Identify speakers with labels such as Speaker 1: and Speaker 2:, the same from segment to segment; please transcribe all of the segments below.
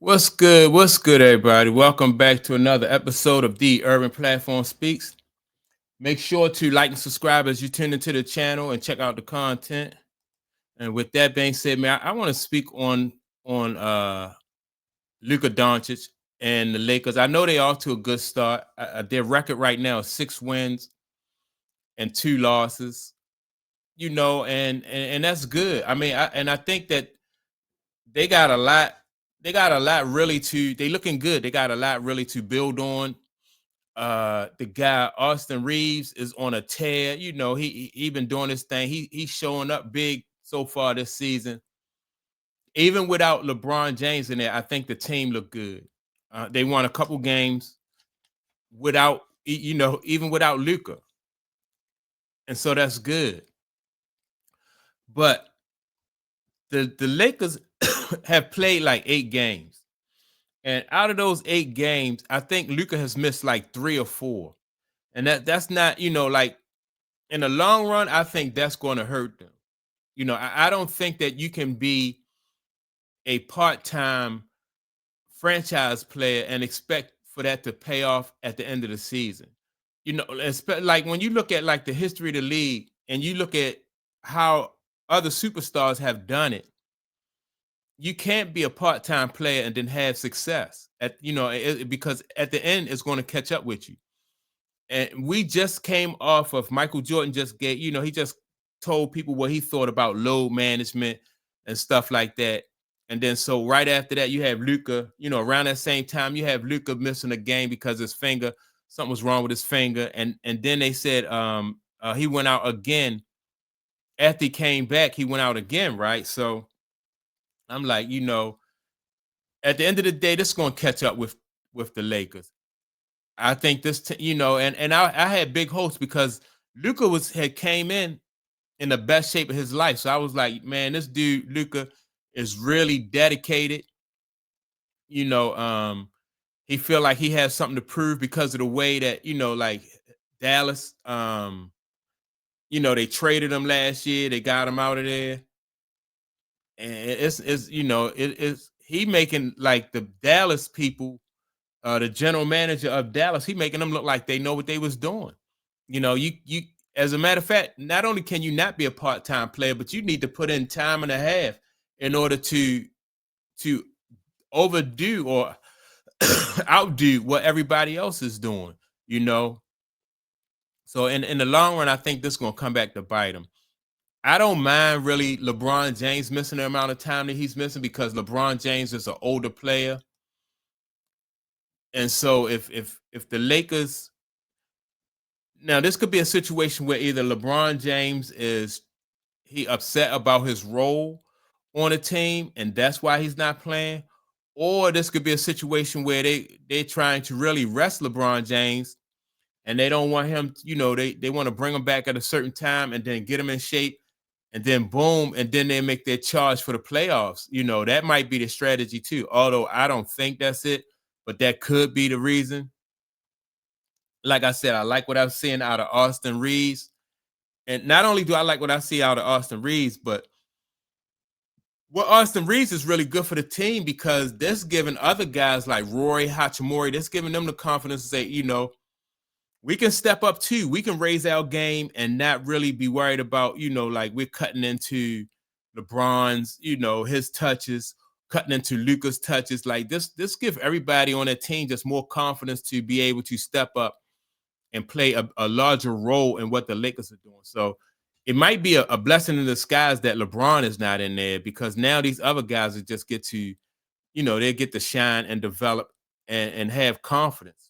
Speaker 1: What's good? What's good, everybody? Welcome back to another episode of the Urban Platform Speaks. Make sure to like and subscribe as you tune into the channel and check out the content. And with that being said, man, I want to speak on Luka Doncic and the Lakers. I know they off to a good start. Their record right now is 6 wins and 2 losses. And that's good. I mean, I think that they got a lot. They got a lot really to. They looking good. They got a lot really to build on. The guy Austin Reeves is on a tear. He been doing this thing. He's showing up big so far this season. Even without LeBron James in there, I think the team looked good. They won a couple games without even without Luka, and so that's good. But the Lakers have played like 8 games, and out of those 8 games, I think Luka has missed like 3 or 4, and that's not like in the long run. I think that's going to hurt them. I don't think that you can be a part-time franchise player and expect for that to pay off at the end of the season. Like when you look at like the history of the league and you look at how other superstars have done it, you can't be a part-time player and then have success because at the end it's going to catch up with you. And we just came off of Michael Jordan just he just told people what he thought about load management and stuff like that. And then so right after that, you have Luka, around that same time, you have Luka missing a game because something was wrong with his finger. And then they said he went out again. After he came back, he went out again, right? So I'm like, at the end of the day, this is gonna catch up with the Lakers. I think and I had big hopes because Luka had came in the best shape of his life. So I was like, man, this dude Luka is really dedicated. You know, he feel like he has something to prove because of the way that like Dallas, they traded him last year. They got him out of there, and it's he making like the Dallas people, the general manager of Dallas, he making them look like they know what they was doing. You as a matter of fact, not only can you not be a part-time player, but you need to put in time and a half in order to overdo or outdo what everybody else is doing, you know. So in the long run, I think this is gonna come back to bite him. I don't mind really LeBron James missing the amount of time that he's missing because LeBron James is an older player. And so if the Lakers now this could be a situation where either LeBron James is he upset about his role on the team and that's why he's not playing, or this could be a situation where they're trying to really rest LeBron James and they don't want him, they want to bring him back at a certain time and then get him in shape and then boom, and then they make their charge for the playoffs. That might be the strategy too. Although I don't think that's it, but that could be the reason. Like I said, I like what I'm seeing out of Austin Reeves. And not only do I like what I see out of Austin Reeves, but what Austin Reeves is really good for the team because that's giving other guys like Rory Hachimura, that's giving them the confidence to say, we can step up too. We can raise our game and not really be worried about, like we're cutting into LeBron's, his touches, cutting into Luka's touches. Like this give everybody on that team just more confidence to be able to step up and play a larger role in what the Lakers are doing. So it might be a blessing in disguise that LeBron is not in there because now these other guys will just get to, they get to shine and develop and have confidence.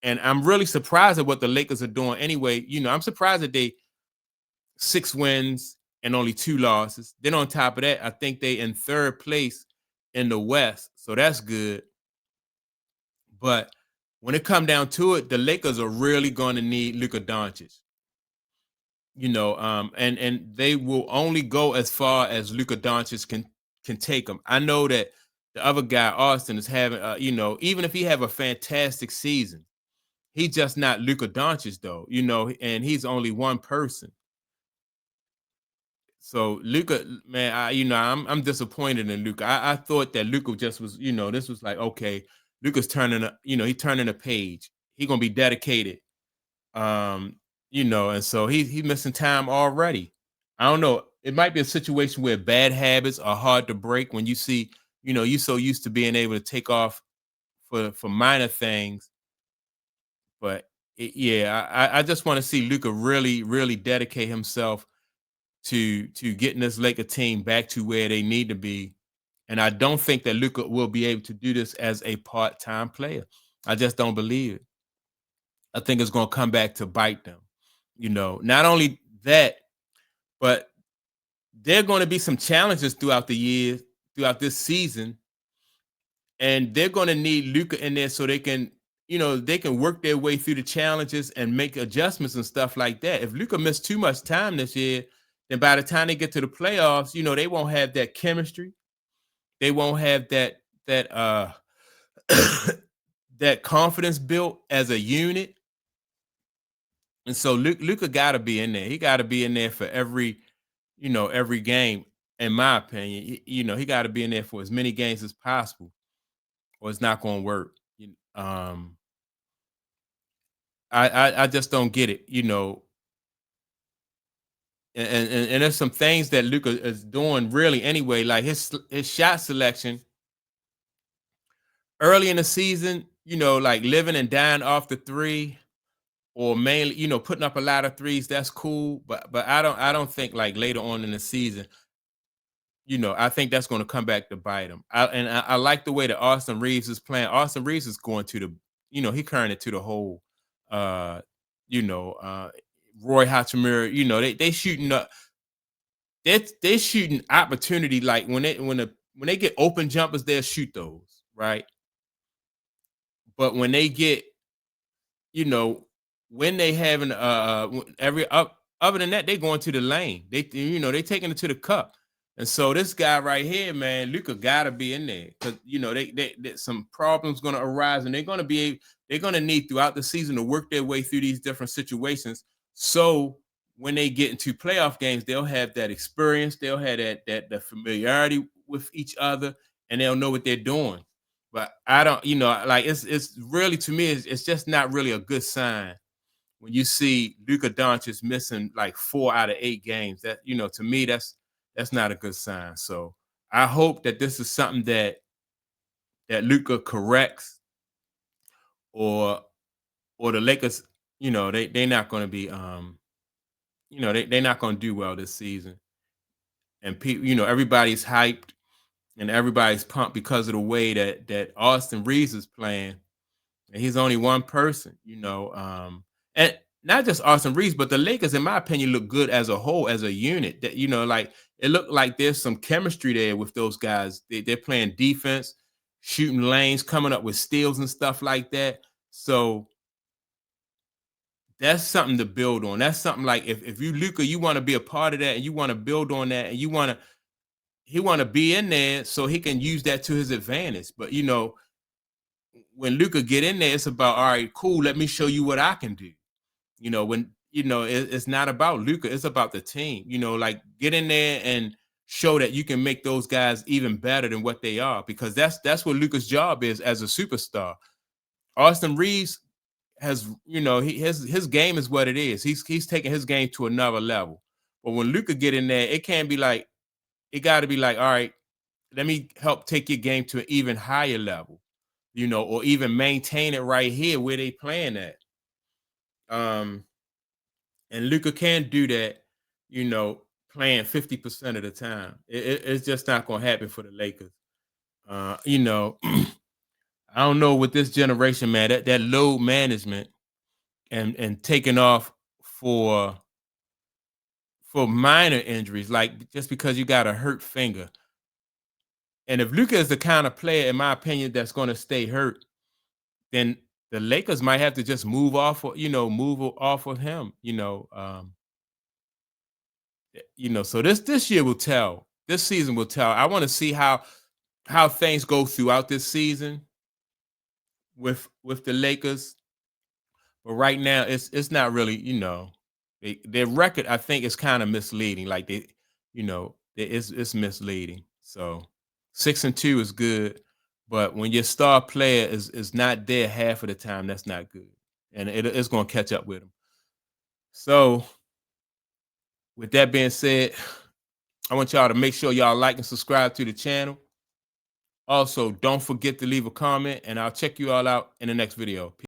Speaker 1: And I'm really surprised at what the Lakers are doing anyway. I'm surprised that they 6 wins and only 2 losses. Then on top of that, I think they in third place in the West. So that's good. But when it come down to it, the Lakers are really going to need Luka Doncic. And they will only go as far as Luka Doncic can take them. I know that the other guy, Austin, is having, even if he have a fantastic season, he's just not Luka Doncic though, and he's only one person. So Luka, man, I'm disappointed in Luka. I thought that Luka just was, this was like, okay, Luka's turning a, he turning a page. He gonna be dedicated. Um, and so he's missing time already. I don't know. It might be a situation where bad habits are hard to break when you see, you so used to being able to take off for minor things. But yeah, I just want to see Luka really, really dedicate himself to getting this Laker team back to where they need to be. And I don't think that Luka will be able to do this as a part-time player. I just don't believe it. I think it's going to come back to bite them. Not only that, but there are going to be some challenges throughout the year, throughout this season, and they're going to need Luka in there so they can work their way through the challenges and make adjustments and stuff like that. If Luka missed too much time this year, then by the time they get to the playoffs, they won't have that chemistry. They won't have that that confidence built as a unit. And so Luka got to be in there. He got to be in there for every game. In my opinion, he got to be in there for as many games as possible, or it's not going to work. I just don't get it. And there's some things that Luka is doing really anyway, like his shot selection early in the season. Like living and dying off the three, or mainly, putting up a lot of threes. That's cool, but I don't think like later on in the season. I think that's going to come back to bite him. I like the way that Austin Reeves is playing. Austin Reeves is going to the, he carrying it to the hole. Uh, you know, uh, Roy Hachimura, they shooting up. They shooting opportunity, like when they get open jumpers, they'll shoot those, right? But when they get, you know, when they having every up other than that, they going to the lane. They taking it to the cup. And so this guy right here, man, Luca gotta be in there because they some problems gonna arise, and they're gonna need throughout the season to work their way through these different situations. So when they get into playoff games, they'll have that experience, they'll have that familiarity with each other, and they'll know what they're doing. But I don't, like it's really, to me, it's just not really a good sign when you see Luka Doncic missing like 4 out of 8 games. That, to me, that's not a good sign. So I hope that this is something that Luka corrects, or the Lakers, they're not going to be they're not going to do well this season. And people, everybody's hyped and everybody's pumped because of the way that Austin Reeves is playing. And he's only one person, and not just Austin Reeves, but the Lakers, in my opinion, look good as a whole, as a unit. That, like it looked like there's some chemistry there with those guys. They're playing defense, shooting lanes, coming up with steals and stuff like that. So that's something to build on. That's something like, if you, Luka, you want to be a part of that, and you want to build on that, and he want to be in there so he can use that to his advantage. But when Luka get in there, it's about, all right, cool, let me show you what I can do. When it's not about Luka, it's about the team. Like, get in there and show that you can make those guys even better than what they are, because that's what Luka's job is as a superstar. Austin Reeves has, his game is what it is. He's taking his game to another level. But when Luka get in there, it got to be like, all right, let me help take your game to an even higher level, or even maintain it right here where they playing at. Um, and Luka can't do that, playing 50% of the time. It's just not going to happen for the Lakers. I don't know with this generation, man. That load management and taking off for minor injuries, like just because you got a hurt finger. And if Luka is the kind of player, in my opinion, that's going to stay hurt, then the Lakers might have to just move off, of him. So this year will tell. This season will tell. I want to see how things go throughout this season with the Lakers. But right now, it's not really, their record, I think, is kind of misleading. Like, it's misleading. So 6-2 is good, but when your star player is not there half of the time, that's not good, and it's going to catch up with them. So, with that being said, I want y'all to make sure y'all like and subscribe to the channel. Also, don't forget to leave a comment, and I'll check you all out in the next video.